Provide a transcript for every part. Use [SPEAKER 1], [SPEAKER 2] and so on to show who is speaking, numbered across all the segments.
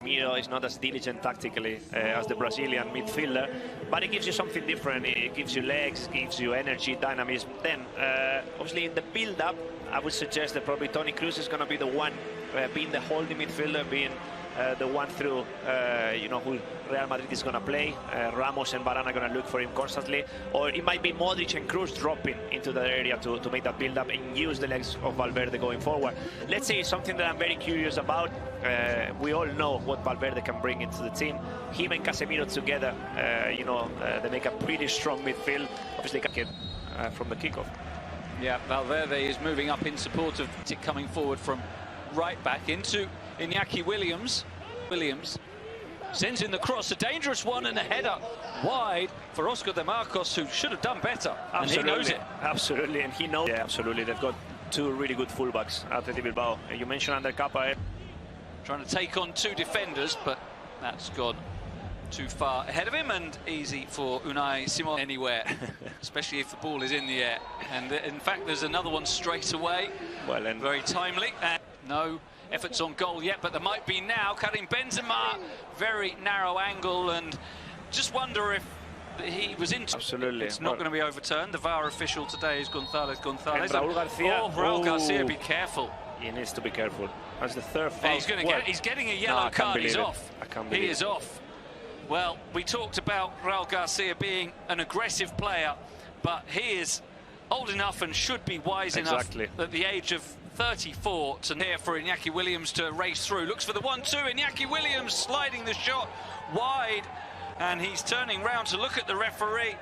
[SPEAKER 1] Miro is not as diligent tactically as the Brazilian midfielder, but it gives you something different. It gives you legs, gives you energy, dynamism. Then, obviously, in the build-up, I would suggest that probably Toni Kroos is going to be the one being the holding midfielder, being the one through, who Real Madrid is going to play. Ramos and Varane are going to look for him constantly. Or it might be Modric and Kroos dropping into that area to make that build-up and use the legs of Valverde going forward. Let's say something that I'm very curious about. We all know what Valverde can bring into the team. Him and Casemiro together, they make a pretty strong midfield. Obviously, from the kickoff.
[SPEAKER 2] Yeah, Valverde is moving up in support of it, coming forward from right back into Iñaki Williams. Williams sends in the cross, a dangerous one, and a header wide for Oscar de Marcos, who should have done better.
[SPEAKER 1] Absolutely.
[SPEAKER 2] And he knows it.
[SPEAKER 1] Absolutely, and he knows. Yeah, absolutely. They've got two really good fullbacks, AthIetic Bilbao. You mentioned Under Kappa.
[SPEAKER 2] Trying to take on two defenders, but that's gone too far ahead of him, and easy for Unai Simon anywhere, especially if the ball is in the air. And in fact, there's another one straight away. Well, and very timely. And no efforts on goal yet, but there might be now. Karim Benzema, very narrow angle, and just wonder if he was into.
[SPEAKER 1] Absolutely.
[SPEAKER 2] It's not going to be overturned. The VAR official today is González.
[SPEAKER 1] And Raúl Garcia.
[SPEAKER 2] Oh, Raúl Garcia, be careful.
[SPEAKER 1] He needs to be careful. That's the third foul.
[SPEAKER 2] He's getting a yellow card. He's off.
[SPEAKER 1] I can't believe it.
[SPEAKER 2] He is off. Well, we talked about Raúl Garcia being an aggressive player, but he is old enough and should be wise enough at the age of 34 to here for Iñaki Williams to race through. Looks for the 1-2. Iñaki Williams sliding the shot wide, and he's turning round to look at the referee.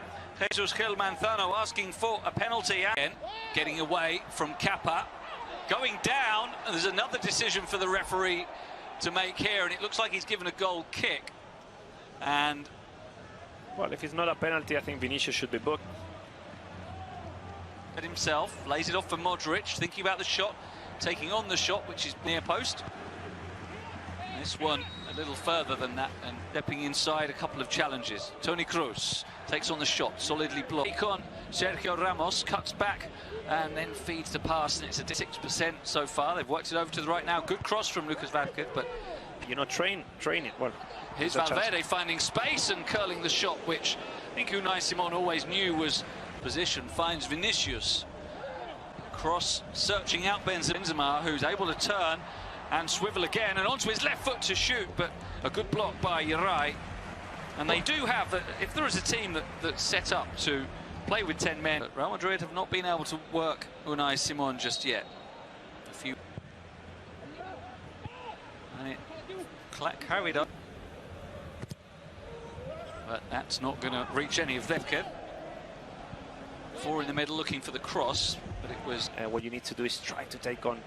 [SPEAKER 2] Jesus Gil Manzano asking for a penalty. Again, getting away from Kappa. Going down, and there's another decision for the referee to make here, and it looks like he's given a goal kick. And
[SPEAKER 1] well, if it's not a penalty, I think Vinicius should be booked.
[SPEAKER 2] Himself lays it off for Modric, thinking about the shot, taking on the shot, which is near post. And this one a little further than that, and stepping inside a couple of challenges. Toni Kroos takes on the shot, solidly blocked. Sergio Ramos cuts back and then feeds the pass, and it's at 6% so far. They've worked it over to the right now. Good cross from Lucas Vázquez, but
[SPEAKER 1] train it well.
[SPEAKER 2] Here's Valverde finding space and curling the shot, which I think Unai Simon always knew was position. Finds Vinicius. Cross searching out Benzema, who's able to turn and swivel again and onto his left foot to shoot, but a good block by ReaI. And they do have, if there is a team that's set up to play with 10 men, but Real Madrid have not been able to work Unai Simon just yet. A few. And it carried up. But that's not going to reach any of them. Four in the middle looking for the cross, but it was...
[SPEAKER 1] what you need to do is try to take on,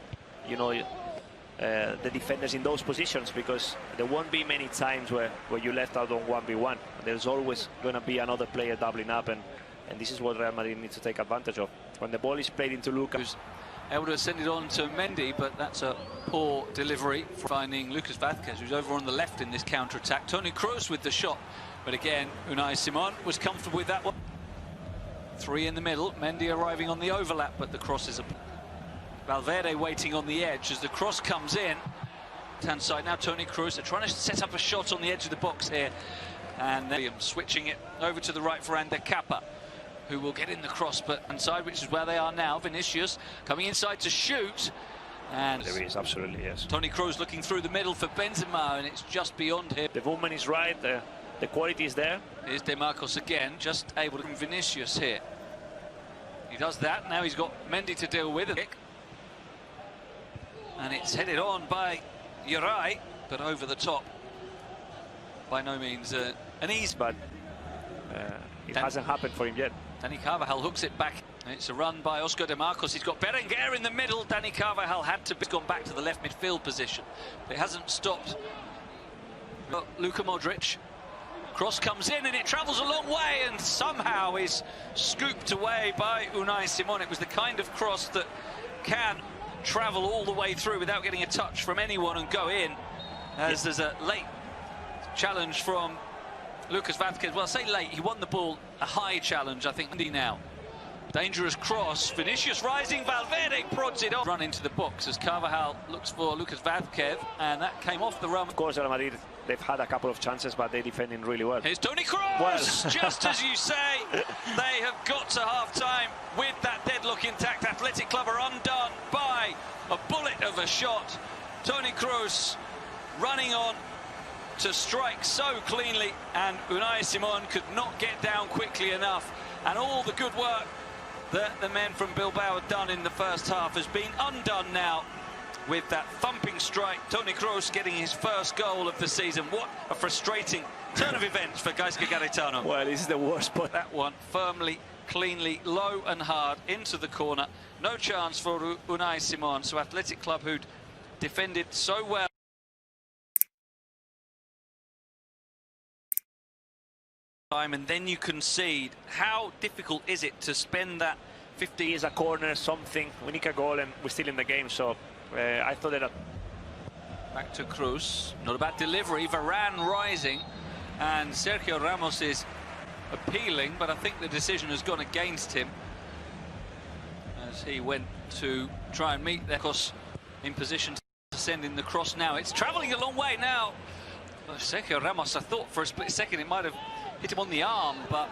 [SPEAKER 1] the defenders in those positions, because there won't be many times where you left out on 1v1. There's always going to be another player doubling up, and this is what Real Madrid needs to take advantage of. When the ball is played into Lucas.
[SPEAKER 2] Able to send it on to Mendy, but that's a poor delivery, finding Lucas Vázquez, who's over on the left in this counter-attack. Toni Kroos with the shot, but again, Unai Simon was comfortable with that one. Three in the middle, Mendy arriving on the overlap, but the cross is a... Valverde waiting on the edge as the cross comes in. Hand side now, Toni Kroos. They're trying to set up a shot on the edge of the box here. And then switching it over to the right for Under Kappa, who will get in the cross, but inside, which is where they are now. Vinicius coming inside to shoot. And
[SPEAKER 1] there is, absolutely, yes.
[SPEAKER 2] Toni Kroos looking through the middle for Benzema, and it's just beyond him.
[SPEAKER 1] The movement is right, the quality is there.
[SPEAKER 2] Here's De Marcos again, just able to Vinicius here. He does that, now he's got Mendy to deal with. And it's headed on by ReaI, but over the top. By no means an ease.
[SPEAKER 1] But it hasn't happened for him yet.
[SPEAKER 2] Dani Carvajal hooks it back. It's a run by Oscar de Marcos. He's got Berenguer in the middle. Dani Carvajal had to be gone back to the left midfield position. But it hasn't stopped. Luka Modric. Cross comes in and it travels a long way and somehow is scooped away by Unai Simon. It was the kind of cross that can travel all the way through without getting a touch from anyone and go in, as there's a late challenge from Lucas Vázquez. Well, I say late, he won the ball, a high challenge, I think, now. Dangerous cross. Vinicius rising. Valverde prods it off. Run into the box as Carvajal looks for Lucas Vázquez, and that came off the run.
[SPEAKER 1] Of course, Real Madrid, they've had a couple of chances, but they're defending really well.
[SPEAKER 2] Here's Toni Kroos! Well. Just as you say, they have got to half-time with that deadlock intact. Athletic Club are undone by a bullet of a shot. Toni Kroos running on to strike so cleanly, and Unai Simon could not get down quickly enough. And all the good work that the men from Bilbao had done in the first half has been undone now with that thumping strike. Toni Kroos getting his first goal of the season. What a frustrating turn of events for Gaiska Garitano.
[SPEAKER 1] Well, this is the worst spot.
[SPEAKER 2] That one firmly, cleanly, low and hard into the corner. No chance for Unai Simon. So Athletic Club, who'd defended so well. And then you concede. How difficult is it to spend that 50
[SPEAKER 1] years a corner, something? We need a goal and we're still in the game, so I thought that...
[SPEAKER 2] Back to Kroos. Not a bad delivery. Varane rising, and Sergio Ramos is appealing, but I think the decision has gone against him as he went to try and meet there. Of in position to send in the cross now. It's travelling a long way now. Sergio Ramos, I thought for a split second it might have hit him on the arm, but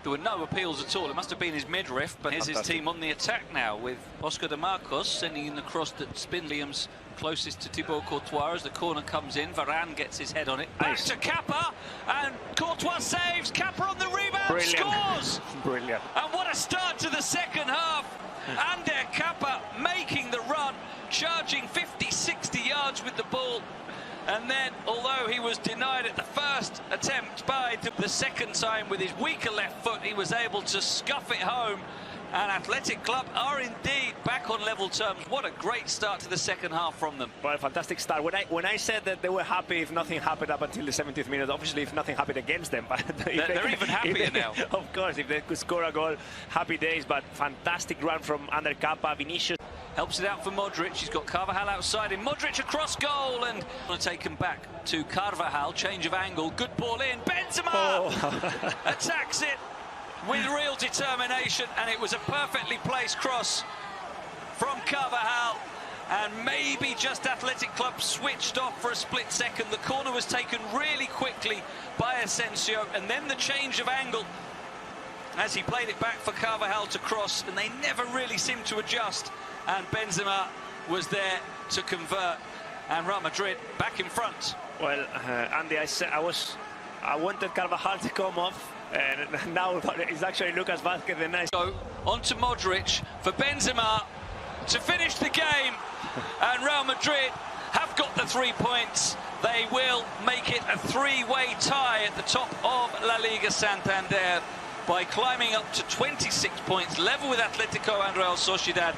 [SPEAKER 2] there were no appeals at all. It must have been his midriff, but here's his team on the attack now with Oscar de Marcos sending in the cross that spin Liam's closest to Thibaut Courtois as the corner comes in. Varane gets his head on it. Back to Kappa, and Courtois saves. Kappa on the rebound. Brilliant. Scores!
[SPEAKER 1] Brilliant.
[SPEAKER 2] And what a start to the second half. Ander Kappa making the run, charging 50, 60 yards with the ball. And then, although he was denied at the first attempt by the second time with his weaker left foot, he was able to scuff it home. And Athletic Club are indeed back on level terms. What a great start to the second half from them.
[SPEAKER 1] Well, a fantastic start. When I said that they were happy if nothing happened up until the 70th minute, obviously if nothing happened against them. But
[SPEAKER 2] they're even happier now.
[SPEAKER 1] Of course, if they could score a goal, happy days. But fantastic run from Ander Kappa, Vinicius.
[SPEAKER 2] Helps it out for Madriid. He's got Carvajal outside him. Madriid across goal, and taken back to Carvajal. Change of angle. Good ball in. Benzema attacks it with real determination, and it was a perfectly placed cross from Carvajal. And maybe just Athletic Club switched off for a split second. The corner was taken really quickly by Asensio, and then the change of angle as he played it back for Carvajal to cross, and they never really seemed to adjust. And Benzema was there to convert, and Real Madrid back in front.
[SPEAKER 1] Well, Andy, I wanted Carvajal to come off, and now it's actually Lucas Vázquez the nice.
[SPEAKER 2] So on to Modric for Benzema to finish the game, and Real Madrid have got the 3 points. They will make it a three-way tie at the top of La Liga Santander by climbing up to 26 points, level with Atletico and Real Sociedad.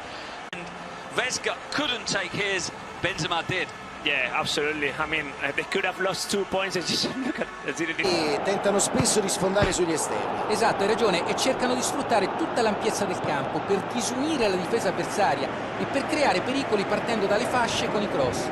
[SPEAKER 2] Vesga couldn't take his, Benzema did.
[SPEAKER 1] Yeah, absolutely. I mean, they could have lost 2 points and just look at
[SPEAKER 3] E tentano spesso di sfondare sugli esterni.
[SPEAKER 4] Esatto, hai ragione, e cercano di sfruttare tutta l'ampiezza del campo per disunire la difesa avversaria e per creare pericoli partendo dalle fasce con i cross.